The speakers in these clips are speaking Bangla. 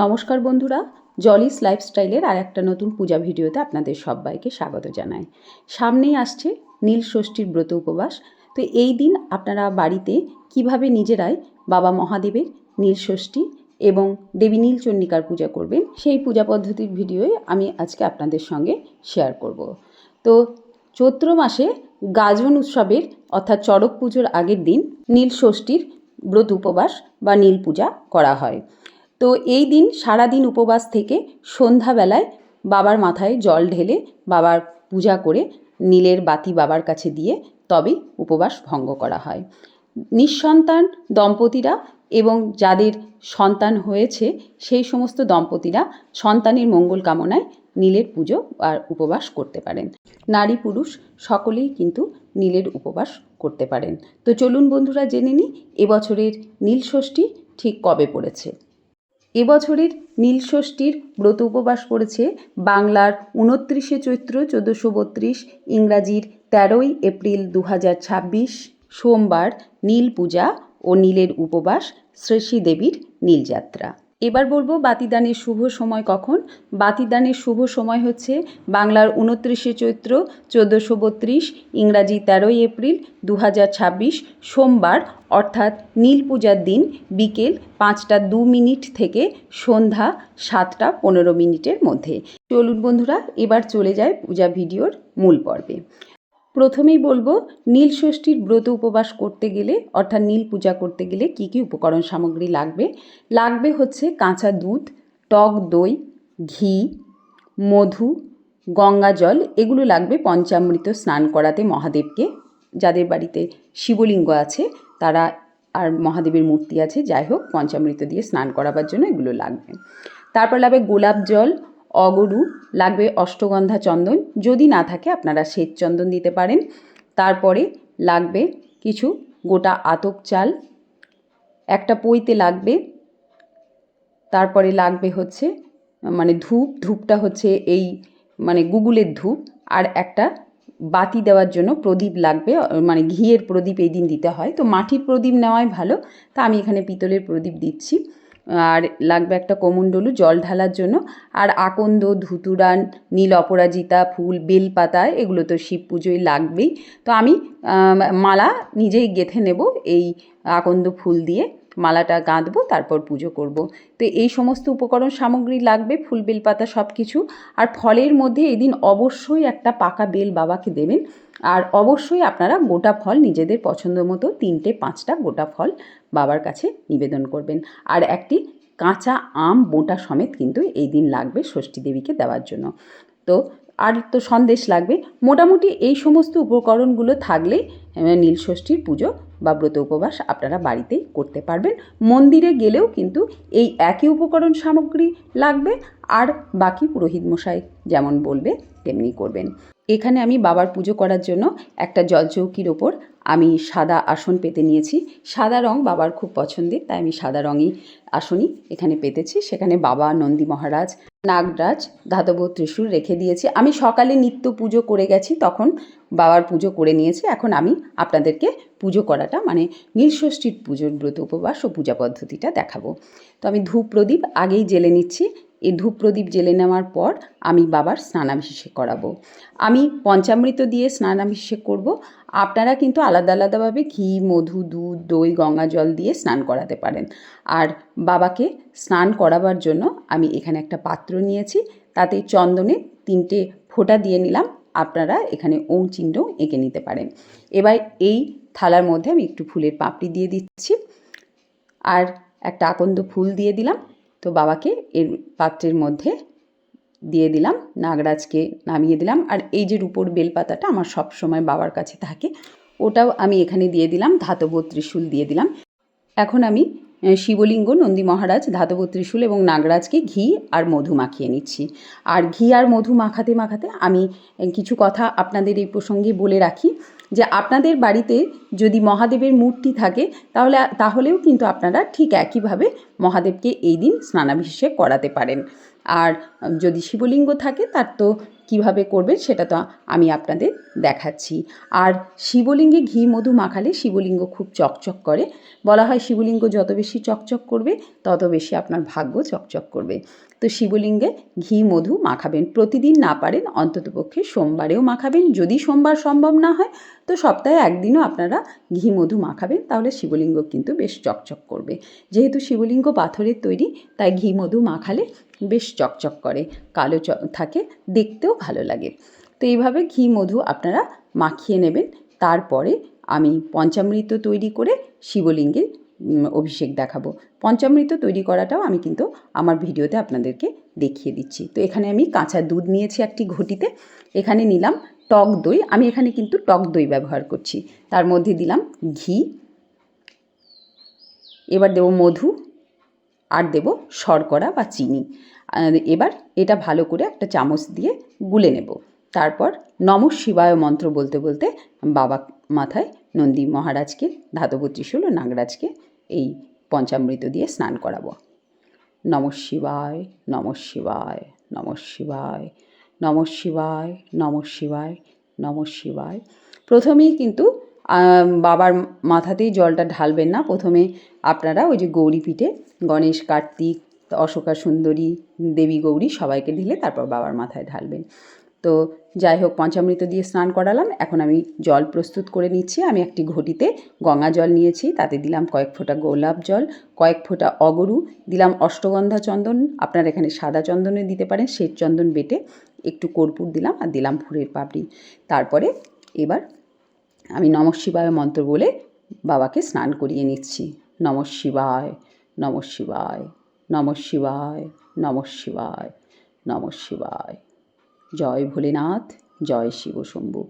নমস্কার বন্ধুরা, জলিস লাইফস্টাইলের আর একটা নতুন পূজা ভিডিওতে আপনাদের সবাইকে স্বাগত জানাই। সামনেই আসছে নীল ষষ্ঠীর ব্রত উপবাস। তো এই দিন আপনারা বাড়িতে কিভাবে নিজেরাই বাবা মহাদেবের নীল ষষ্ঠী এবং দেবী নীলচণ্ডিকার পূজা করবেন, সেই পূজা পদ্ধতির ভিডিওই আমি আজকে আপনাদের সঙ্গে শেয়ার করব। তো চৈত্র মাসে গাজন উৎসবের অর্থাৎ চড়ক পুজোর আগের দিন নীল ষষ্ঠীর ব্রত উপবাস বা নীল পূজা করা হয়। তো এই দিন সারাদিন উপবাস থেকে সন্ধ্যাবেলায় বাবার মাথায় জল ঢেলে বাবার পূজা করে নীলের বাতি বাবার কাছে দিয়ে তবেই উপবাস ভঙ্গ করা হয়। নিঃসন্তান দম্পতিরা এবং যাদের সন্তান হয়েছে সেই সমস্ত দম্পতিরা সন্তানের মঙ্গল কামনায় নীলের পুজো আর উপবাস করতে পারেন। নারী পুরুষ সকলেই কিন্তু নীলের উপবাস করতে পারেন। তো চলুন বন্ধুরা জেনে নিই এবছরের নীল ষষ্ঠী ঠিক কবে পড়েছে। এবছরের নীল ষষ্ঠীর ব্রত উপবাস পড়েছে বাংলার 29শে চৈত্র 1432, ইংরাজির 13ই এপ্রিল 2026 সোমবার নীল পূজা ও নীলের উপবাস শ্রেষী দেবীর নীলযাত্রা। এবার বলবো বাতিদানের শুভ সময় কখন। বাতিদানের শুভ সময় হচ্ছে বাংলার 29শে চৈত্র 1432, ইংরাজি 13ই এপ্রিল 2026 সোমবার অর্থাৎ নীল পূজার দিন বিকেল 5টা 2 মিনিট থেকে সন্ধ্যা 7টা 15 মিনিটের মধ্যে। চলুন বন্ধুরা এবার চলে যায় পূজা ভিডিওর মূল পর্বে। প্রথমেই বলবো নীল ষষ্ঠীর ব্রত উপবাস করতে গেলে অর্থাৎ নীল পূজা করতে গেলে কি কি উপকরণ সামগ্রী লাগবে হচ্ছে কাঁচা দুধ, টক দই, ঘি, মধু, গঙ্গা জল। এগুলো লাগবে পঞ্চামৃত স্নান করাতে মহাদেবকে। যাদের বাড়িতে শিবলিঙ্গ আছে তারা আর মহাদেবের মূর্তি আছে, যাই হোক পঞ্চামৃত দিয়ে স্নান করাবার জন্য এগুলো লাগবে। তারপর লাগবে গোলাপ জল, অগরু, লাগবে অষ্টগন্ধা চন্দন, যদি না থাকে আপনারা শ্বেত চন্দন দিতে পারেন। তারপরে লাগবে কিছু গোটা আতপ চাল, একটা পৈতে লাগবে। তারপরে লাগবে হচ্ছে ধূপটা হচ্ছে এই গুগুলের ধূপ, আর একটা বাতি দেওয়ার জন্য প্রদীপ লাগবে, ঘিয়ের প্রদীপ এই দিন দিতে হয়। তো মাটির প্রদীপ নেওয়াই ভালো, তা আমি এখানে পিতলের প্রদীপ দিচ্ছি। আর লাগবে একটা কমণ্ডলু জল ঢালার জন্য, আর আকন্দ, ধুতুরা, নীল অপরাজিতা ফুল, বেলপাতা, এগুলো তো শিব পুজোয় লাগবেই। তো আমি মালা নিজেই গেঁথে নেব, এই আকন্দ ফুল দিয়ে মালাটা গাঁথবো, তারপর পুজো করব। তো এই সমস্ত উপকরণ সামগ্রী লাগবে, ফুল বেলপাতা সব কিছু। আর ফলের মধ্যে এই দিন অবশ্যই একটা পাকা বেল বাবাকে দেবেন, আর অবশ্যই আপনারা গোটা ফল নিজেদের পছন্দ মতো 3টে 5টা গোটা ফল বাবার কাছে নিবেদন করবেন। আর একটি কাঁচা আম বোটা সমেত কিন্তু এই দিন লাগবে ষষ্ঠী দেবীকে দেওয়ার জন্য। তো সন্দেশ লাগবে। মোটামুটি এই সমস্ত উপকরণগুলো থাকলেই নীল ষষ্ঠীর পুজো বা ব্রত উপবাস আপনারা বাড়িতেই করতে পারবেন। মন্দিরে গেলেও কিন্তু এই একই উপকরণ সামগ্রী লাগবে, আর বাকি পুরোহিত মশাই যেমন বলবে তেমনি করবেন। এখানে আমি বাবার পুজো করার জন্য একটা জলচৌকির ওপর আমি সাদা আসন পেতে নিয়েছি। সাদা রং বাবার খুব পছন্দের, তাই আমি সাদা রঙই আসনই এখানে পেতেছি। সেখানে বাবা, নন্দী মহারাজ, নাগরাজ, ধাতব ত্রিশূল রেখে দিয়েছি। আমি সকালে নিত্য পুজো করে গেছি, তখন বাবার পুজো করে নিয়েছি। এখন আমি আপনাদেরকে পুজো করাটা নীল ষষ্ঠীর পুজোর ব্রত উপবাস ও পূজা পদ্ধতিটা দেখাবো। তো আমি ধূপ প্রদীপ আগেই জ্বেলে নিচ্ছি। এই ধূপ প্রদীপ জ্বেলে নেওয়ার পর আমি বাবার স্নানাভিষেক করাবো। আমি পঞ্চামৃত দিয়ে স্নানাভিষেক করব। আপনারা কিন্তু আলাদা আলাদাভাবে ঘি, মধু, দুধ, দই, গঙ্গা জল দিয়ে স্নান করাতে পারেন। আর বাবাকে স্নান করাবার জন্য আমি এখানে একটা পাত্র নিয়েছি, তাতে চন্দনে 3টে ফোঁটা দিয়ে নিলাম। আপনারা এখানে ওম চিহ্ন এঁকে নিতে পারেন। এবার এই থালার মধ্যে আমি একটু ফুলের পাপড়ি দিয়ে দিচ্ছি, আর একটা আকন্দ ফুল দিয়ে দিলাম। তো বাবাকে এর পাত্রের মধ্যে দিয়ে দিলাম, নাগরাজকে নামিয়ে দিলাম। আর এই যে রূপোর বেলপাতাটা আমার সব সময় বাবার কাছে থাকে, ওটাও আমি এখানে দিয়ে দিলাম। ধাতব ত্রিশূল দিয়ে দিলাম। এখন আমি শিবলিঙ্গ, নন্দী মহারাজ, ধাতব ত্রিশূল এবং নাগরাজকে ঘি আর মধু মাখিয়ে নিচ্ছি। আর ঘি আর মধু মাখাতে মাখাতে আমি কিছু কথা আপনাদের এই প্রসঙ্গে বলে রাখি, যে আপনাদের বাড়িতে যদি মহাদেবের মূর্তি থাকে তাহলেও কিন্তু আপনারা ঠিক একইভাবে মহাদেবকে এই দিন স্নানাভিষেক করাতে পারেন। আর যদি শিবলিঙ্গ থাকে তার তো কীভাবে করবেন সেটা তো আমি আপনাদের দেখাচ্ছি। আর শিবলিঙ্গে ঘি মধু মাখালে শিবলিঙ্গ খুব চকচক করে। বলা হয় শিবলিঙ্গ যত বেশি চকচক করবে তত বেশি আপনার ভাগ্য চকচক করবে। তো শিবলিঙ্গে ঘি মধু মাখাবেন, প্রতিদিন না পারেন অন্ততপক্ষে সোমবারেও মাখাবেন। যদি সোমবার সম্ভব না হয় তো সপ্তাহে একদিনও আপনারা ঘি মধু মাখাবেন, তাহলে শিবলিঙ্গ কিন্তু বেশ চকচক করবে। যেহেতু শিবলিঙ্গ পাথরের তৈরি তাই ঘি মধু মাখালে বেশ চকচক করে, কালো থাকে, দেখতেও ভালো লাগে। তো এইভাবে ঘি মধু আপনারা মাখিয়ে নেবেন। তারপরে আমি পঞ্চামৃত তৈরি করে শিবলিঙ্গের অভিষেক দেখাবো। পঞ্চামৃত তৈরি করাটাও আমি কিন্তু আমার ভিডিওতে আপনাদেরকে দেখিয়ে দিচ্ছি। তো এখানে আমি কাঁচা দুধ নিয়েছি একটি ঘটিতে, এখানে নিলাম টক দই, আমি এখানে কিন্তু টক দই ব্যবহার করছি। তার মধ্যে দিলাম ঘি, এবার দেব মধু, আর দেব শর্করা বা চিনি। এবার এটা ভালো করে একটা চামচ দিয়ে গুলে নেব। তারপর নমঃ শিবায় মন্ত্র বলতে বলতে বাবা মাথায় নন্দী মহারাজকে, ধাতব ত্রিশূল ও নাগরাজকে এই পঞ্চামৃত দিয়ে স্নান করাবো। নমঃ শিবায়, নমঃ শিবায়, নমঃ শিবায়, নমঃ শিবায়, নমঃ শিবায়, নমঃ শিবায়। প্রথমেই কিন্তু বাবার মাথাতেই জলটা ঢালবেন না। প্রথমে আপনারা ওই যে গৌরীপীঠে গণেশ, কার্তিক, অশোকা সুন্দরী, দেবী গৌরী সবাইকে ঢেলে তারপর বাবার মাথায় ঢালবেন। তো যাই হোক, পঞ্চামৃত দিয়ে স্নান করালাম। এখন আমি জল প্রস্তুত করে নিচ্ছি। আমি একটি ঘটিতে গঙ্গা জল নিয়েছি, তাতে দিলাম কয়েক ফোঁটা গোলাপ জল, কয়েক ফোঁটা অগরু, দিলাম অষ্টগন্ধা চন্দন, আপনারা এখানে সাদা চন্দনে দিতে পারেন, শ্বেত চন্দন বেটে, একটু কর্পূর দিলাম, আর দিলাম ফুলের পাপড়ি। তারপরে এবার আমি নমঃ শিবায় মন্ত্র বলে বাবাকে স্নান করিয়ে নিচ্ছি। নমঃ শিবায়, নমঃ শিবায়, নমঃ শিবায়, নমঃ শিবায়, নমঃ শিবায়। জয় ভোলেনাথ, জয় শিব শম্ভু।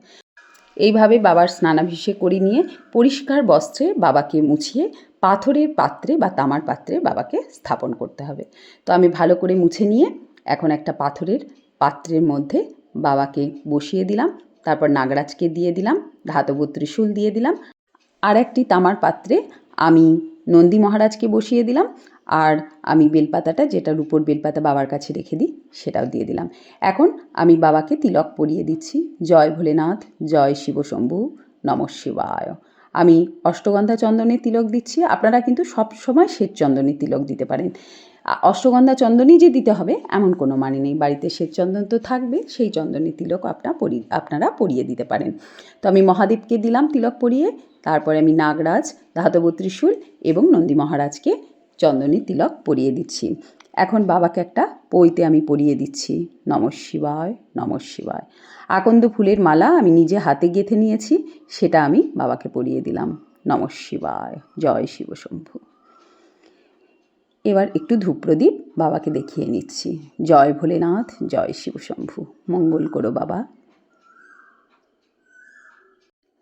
এইভাবে বাবার স্নানাভিষেক করে নিয়ে পরিষ্কার বস্ত্রে বাবাকে মুছিয়ে পাথরের পাত্রে বা তামার পাত্রে বাবাকে স্থাপন করতে হবে। তো আমি ভালো করে মুছে নিয়ে এখন একটা পাথরের পাত্রের মধ্যে বাবাকে বসিয়ে দিলাম। তারপর নাগরাজকে দিয়ে দিলাম, ধাতব ত্রিশূল দিয়ে দিলাম। আর একটি তামার পাত্রে আমি নন্দী মহারাজকে বসিয়ে দিলাম, আর আমি বেলপাতাটা, যেটা রূপোর বেলপাতা বাবার কাছে রেখে দিই, সেটাও দিয়ে দিলাম। এখন আমি বাবাকে তিলক পরিয়ে দিচ্ছি। জয় ভোলেনাথ, জয় শিব শম্ভু, নমঃ শিবায়। আমি অষ্টগন্ধা চন্দনের তিলক দিচ্ছি। আপনারা কিন্তু সব সময় শ্বেত চন্দনের তিলক দিতে পারেন। অষ্টগন্ধা চন্দনই যে দিতে হবে এমন কোনো মানে নেই। বাড়িতে শ্বেত চন্দন তো থাকবে, সেই চন্দনের তিলক আপনারা পরিয়ে দিতে পারেন। তো আমি মহাদেবকে দিলাম তিলক পরিয়ে। তারপরে আমি নাগরাজ, ধাতব ত্রিশূল এবং নন্দী মহারাজকে চন্দনের তিলক পরিয়ে দিচ্ছি। এখন বাবাকে একটা পইতে আমি পরিয়ে দিচ্ছি। নমঃ শিবায়, নমঃ শিবায়। আকন্দ ফুলের মালা আমি নিজে হাতে গেঁথে নিয়েছি, সেটা আমি বাবাকে পরিয়ে দিলাম। নমঃ শিবায়, জয় শিব শম্ভু। এবার একটু ধূপ প্রদীপ বাবাকে দেখিয়ে নিচ্ছি। জয় ভোলেনাথ, জয় শিব শম্ভু, মঙ্গল করো বাবা।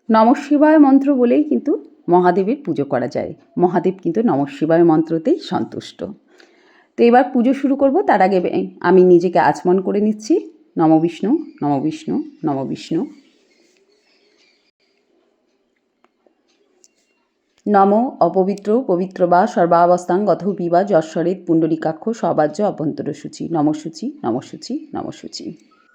নমঃ শিবায় মন্ত্র বলেই কিন্তু মহাদেবের পুজো করা যায়। মহাদেব কিন্তু নমঃ শিবায় মন্ত্রতেই সন্তুষ্ট। তো এবার পুজো শুরু করব। তার আগে আমি নিজেকে আচমন করে নিচ্ছি। নম বিষ্ণু, নম বিষ্ণু, নম বিষ্ণু। নম অপবিত্র পবিত্র বা সর্বাবস্থাং গতঃ পিবা যশ্বরেত পুণ্ডরীকাক্ষ সবাজ্য অভ্যন্তর সূচি। নমসূচি, নমসূচি, নমসূচি।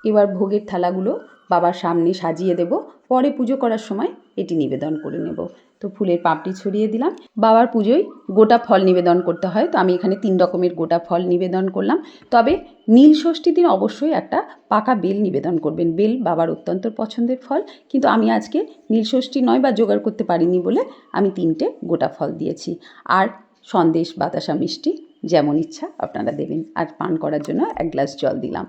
এবার ভোগের থালাগুলো বাবার সামনে সাজিয়ে দেব। পরে পুজো করার সময় এটি নিবেদন করে নেব। তো ফুলের পাপড়ি ছড়িয়ে দিলাম। বাবার পুজোয় গোটা ফল নিবেদন করতে হয়, তো আমি এখানে 3 রকমের গোটা ফল নিবেদন করলাম। তবে নীল ষষ্ঠী দিন অবশ্যই একটা পাকা বেল নিবেদন করবেন। বেল বাবার অত্যন্ত পছন্দের ফল, কিন্তু আমি আজকে নীল ষষ্ঠী নয় বা জোগাড় করতে পারিনি বলে আমি 3টে গোটা ফল দিয়েছি। আর সন্দেশ, বাতাসা, মিষ্টি যেমন ইচ্ছা আপনারা দেবেন। আর পান করার জন্য 1 গ্লাস জল দিলাম।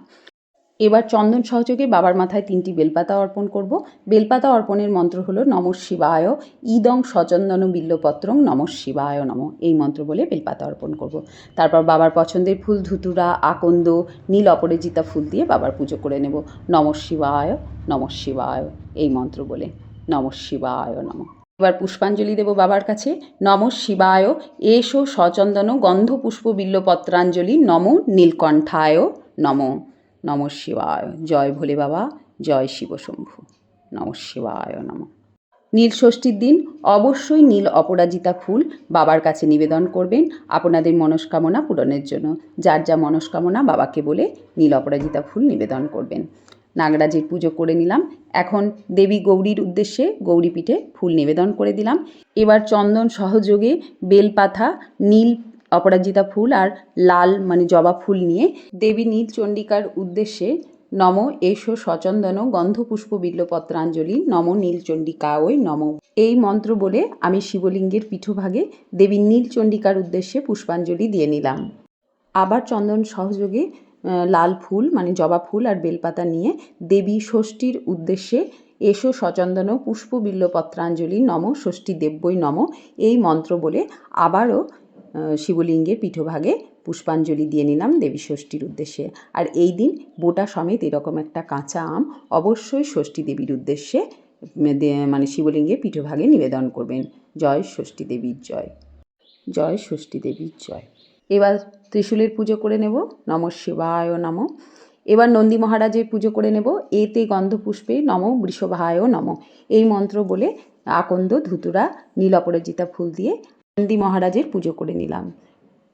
এবার চন্দন সহযোগে বাবার মাথায় 3টি বেলপাতা অর্পণ করব। বেলপাতা অর্পণের মন্ত্র হলো নমঃ শিবায় ইদং সচন্দন বিল্লপত্রং নমঃ শিবায় নমঃ। এই মন্ত্র বলে বেলপাতা অর্পণ করব। তারপর বাবার পছন্দের ফুল ধুতুরা, আকন্দ, নীল অপরাজিতা ফুল দিয়ে বাবার পুজো করে নেব। নমঃ শিবায়, নমঃ শিবায়, এই মন্ত্র বলে নমঃ শিবায় নমঃ। এবার পুষ্পাঞ্জলি দেব বাবার কাছে। নমঃ শিবায় এষো সচন্দন গন্ধ পুষ্প বিল্লপত্রাঞ্জলি নমো নীলকণ্ঠায় নমঃ। নমঃ শিবায়। জয় ভোলে বাবা, জয় শিব শম্ভু। নমঃ শিবায় নমঃ। নীল ষষ্ঠীর দিন অবশ্যই নীল অপরাজিতা ফুল বাবার কাছে নিবেদন করবেন আপনাদের মনস্কামনা পূরণের জন্য। যার যা মনস্কামনা বাবাকে বলে নীল অপরাজিতা ফুল নিবেদন করবেন। নাগরাজের পুজো করে নিলাম। এখন দেবী গৌরীর উদ্দেশ্যে গৌরীপীঠে ফুল নিবেদন করে দিলাম। এবার চন্দন সহযোগে বেলপাতা, নীল অপরাজিতা ফুল আর লাল মানে জবা ফুল নিয়ে দেবী নীল চণ্ডিকার উদ্দেশ্যে নম এষো সচন্দন গন্ধপুষ্প বিল্বপত্রাঞ্জলি নম নীলচণ্ডিকায় নম এই মন্ত্র বলে আমি শিবলিঙ্গের পীঠভাগে দেবী নীলচণ্ডিকার উদ্দেশ্যে পুষ্পাঞ্জলি দিয়ে নিলাম। আবার চন্দন সহযোগে লাল ফুল মানে জবা ফুল আর বেলপাতা নিয়ে দেবী ষষ্ঠীর উদ্দেশ্যে এসো সচন্দন পুষ্প বিল্বপত্রাঞ্জলি নম ষষ্ঠী দেব্যই নম এই মন্ত্র বলে আবারও শিবলিঙ্গের পীঠভাগে পুষ্পাঞ্জলি দিয়ে নিলাম দেবী ষষ্ঠীর উদ্দেশ্যে। আর এই দিন বোটা সমেত এরকম একটা কাঁচা আম অবশ্যই ষষ্ঠী দেবীর উদ্দেশ্যে মানে শিবলিঙ্গের পীঠভাগে নিবেদন করবেন। জয় ষষ্ঠী দেবীর জয়, জয় ষষ্ঠী দেবীর জয়। এবার ত্রিশূলের পুজো করে নেব। নমঃ শিবায় নম। এবার নন্দী মহারাজের পুজো করে নেব। এতে গন্ধপুষ্পে নম বৃষভায় নম এই মন্ত্র বলে আকন্দ ধুতুরা নীল অপরাজিতা ফুল দিয়ে নন্দী মহারাজের পুজো করে নিলাম।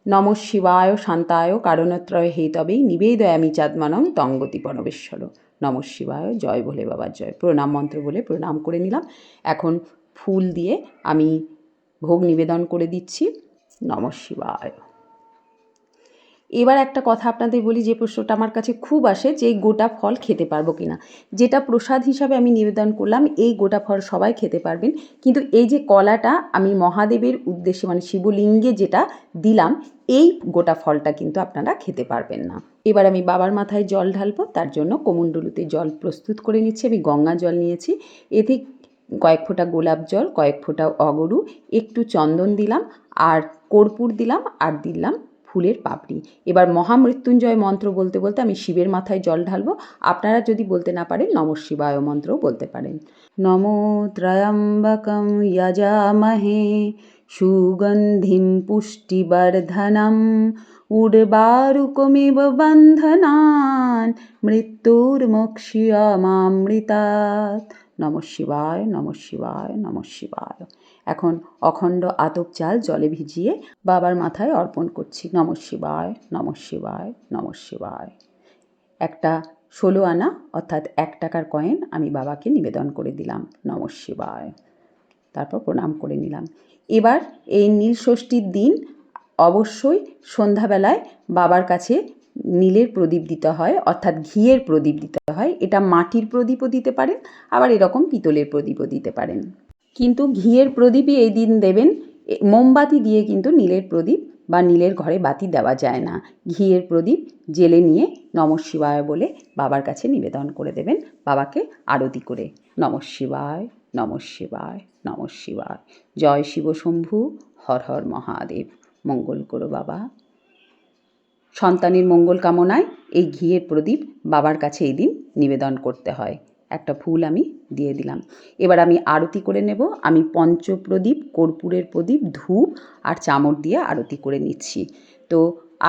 নমঃ শিবায় শান্তায় কারণত্রয় হেতবেই নিবেদয়ামি চাঁদমানং তঙ্গতি পরমেশ্বর। নমঃ শিবায়, জয় ভোলে বাবার জয়। প্রণাম মন্ত্র বলে প্রণাম করে নিলাম। এখন ফুল দিয়ে আমি ভোগ নিবেদন করে দিচ্ছি। নমঃ শিবায়। এবার একটা কথা আপনাদের বলি, যে প্রশ্নটা আমার কাছে খুব আসে যে এই গোটা ফল খেতে পারবো কিনা। যেটা প্রসাদ হিসাবে আমি নিবেদন করলাম এই গোটা ফল সবাই খেতে পারবেন, কিন্তু এই যে কলাটা আমি মহাদেবের উদ্দেশ্যে মানে শিবলিঙ্গে যেটা দিলাম এই গোটা ফলটা কিন্তু আপনারা খেতে পারবেন না। এবার আমি বাবার মাথায় জল ঢালবো, তার জন্য কোমণ্ডলুতে জল প্রস্তুত করে নিচ্ছি। আমি গঙ্গা জল নিয়েছি, এতে কয়েক ফোঁটা গোলাপ জল, কয়েক ফোঁটা অগরু, একটু চন্দন দিলাম আর কর্পূর দিলাম আর দিলাম ফুলের পাপড়ি। এবার মহামৃত্যুঞ্জয় মন্ত্র বলতে বলতে আমি শিবের মাথায় জল ঢালবো। আপনারা যদি বলতে না পারেন নমঃ শিবায় মন্ত্রও বলতে পারেন। নমো ত্রয়ম্বকং যজামহে সুগন্ধিম পুষ্টিবর্ধনম উর্বারুকমিব বন্ধনান মৃত্যুর্মোক্ষয়মামৃতাৎ। নমঃ শিবায়, নমঃ শিবায়, নমঃ শিবায়। এখন অখণ্ড আতপ চাল জলে ভিজিয়ে বাবার মাথায় অর্পণ করছি। নমঃ শিবায়, নমঃ শিবায়, নমঃ শিবায়। একটা 16 আনা অর্থাৎ 1 টাকার কয়েন আমি বাবাকে নিবেদন করে দিলাম। নমঃ শিবায়। তারপর প্রণাম করে নিলাম। এবার এই নীল ষষ্ঠীর দিন অবশ্যই সন্ধ্যাবেলায় বাবার কাছে নীলের প্রদীপ দিতে হয়, অর্থাৎ ঘিয়ের প্রদীপ দিতে হয়। এটা মাটির প্রদীপও দিতে পারেন, আবার এরকম পিতলের প্রদীপও দিতে পারেন, কিন্তু ঘিয়ের প্রদীপই এই দিন দেবেন। মোমবাতি দিয়ে কিন্তু নীলের প্রদীপ বা নীলের ঘরে বাতি দেওয়া যায় না। ঘিয়ের প্রদীপ জেলে নিয়ে নমঃ শিবায় বলে বাবার কাছে নিবেদন করে দেবেন, বাবাকে আরতি করে। নমঃ শিবায়, নমঃ শিবায়, নমঃ শিবায়। জয় শিব শম্ভু, হর হর মহাদেব। মঙ্গল করো বাবা। সন্তানের মঙ্গল কামনায় এই ঘিয়ের প্রদীপ বাবার কাছে এই দিন নিবেদন করতে হয়। একটা ফুল আমি দিয়ে দিলাম। এবার আমি আরতি করে নেব। আমি পঞ্চপ্রদীপ, কর্পূরের প্রদীপ, ধূপ আর চামর দিয়ে আরতি করে নিচ্ছি। তো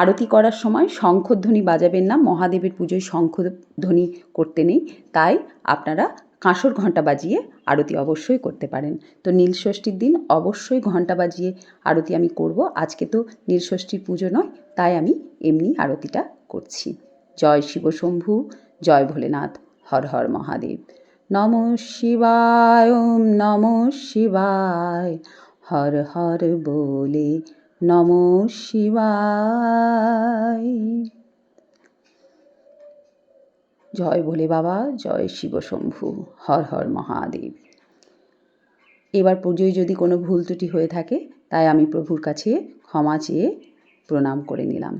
আরতি করার সময় শঙ্খধ্বনি বাজাবেন না, মহাদেবের পুজোয় শঙ্খধ্বনি করতে নেই, তাই আপনারা কাঁসর ঘণ্টা বাজিয়ে আরতি অবশ্যই করতে পারেন। তো নীলষষ্ঠীর দিন অবশ্যই ঘণ্টা বাজিয়ে আরতি আমি করব। আজকে তো নীলষষ্ঠীর পুজো নয়, তাই আমি এমনি আরতিটা করছি। জয় শিব শম্ভু, জয় ভোলেনাথ, হর হর মহাদেব। নমঃ শিবায়, ওম নমঃ শিবায়, হর হর বলে নমঃ শিবায়। জয় ভোলে বাবা, জয় শিব শম্ভু, হর হর মহাদেব। এবার পুজোয় যদি কোনো ভুল ত্রুটি হয়ে থাকে তাই আমি প্রভুর কাছে ক্ষমা চেয়ে প্রণাম করে নিলাম।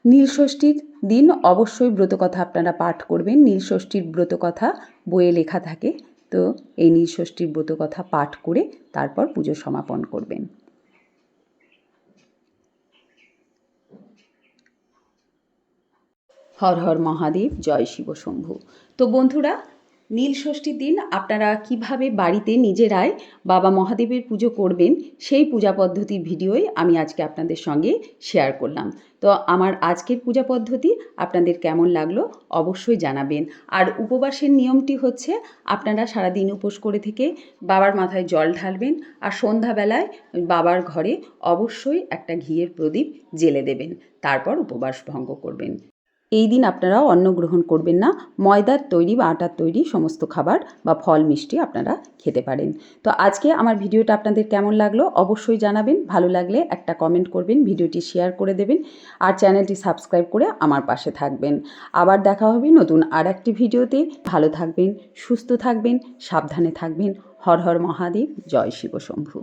নীলষষ্ঠীর দিন অবশ্যই ব্রতকথা আপনারা পাঠ করবেন। নীলষষ্ঠীর ব্রতকথা বইয়ে লেখা থাকে, তো এই নীলষষ্ঠীর ব্রতকথা পাঠ করে তারপর পুজো সমাপন করবেন। হর হর মহাদেব, জয় শিব শম্ভু। তো বন্ধুরা, নীল ষষ্ঠীর দিন আপনারা কিভাবে বাড়িতে নিজেরাই বাবা মহাদেবের পুজো করবেন সেই পূজা পদ্ধতির ভিডিওই আমি আজকে আপনাদের সঙ্গে শেয়ার করলাম। তো আমার আজকের পূজা পদ্ধতি আপনাদের কেমন লাগলো অবশ্যই জানাবেন। আর উপবাসের নিয়মটি হচ্ছে আপনারা সারাদিন উপোস করে থেকে বাবার মাথায় জল ঢালবেন আর সন্ধ্যাবেলায় বাবার ঘরে অবশ্যই একটা ঘিয়ের প্রদীপ জ্বেলে দেবেন, তারপর উপবাস ভঙ্গ করবেন। এই দিন আপনারা অন্ন গ্রহণ করবেন না, ময়দার তৈরি বা আটার তৈরি সমস্ত খাবার বা ফল মিষ্টি আপনারা খেতে পারেন। তো আজকে আমার ভিডিওটা আপনাদের কেমন লাগলো অবশ্যই জানাবেন। ভালো লাগলে একটা কমেন্ট করবেন, ভিডিওটি শেয়ার করে দেবেন আর চ্যানেলটি সাবস্ক্রাইব করে আমার পাশে থাকবেন। আবার দেখা হবে নতুন আর একটি ভিডিওতে। ভালো থাকবেন, সুস্থ থাকবেন, সাবধানে থাকবেন। হর হর মহাদেব, জয় শিব শম্ভু।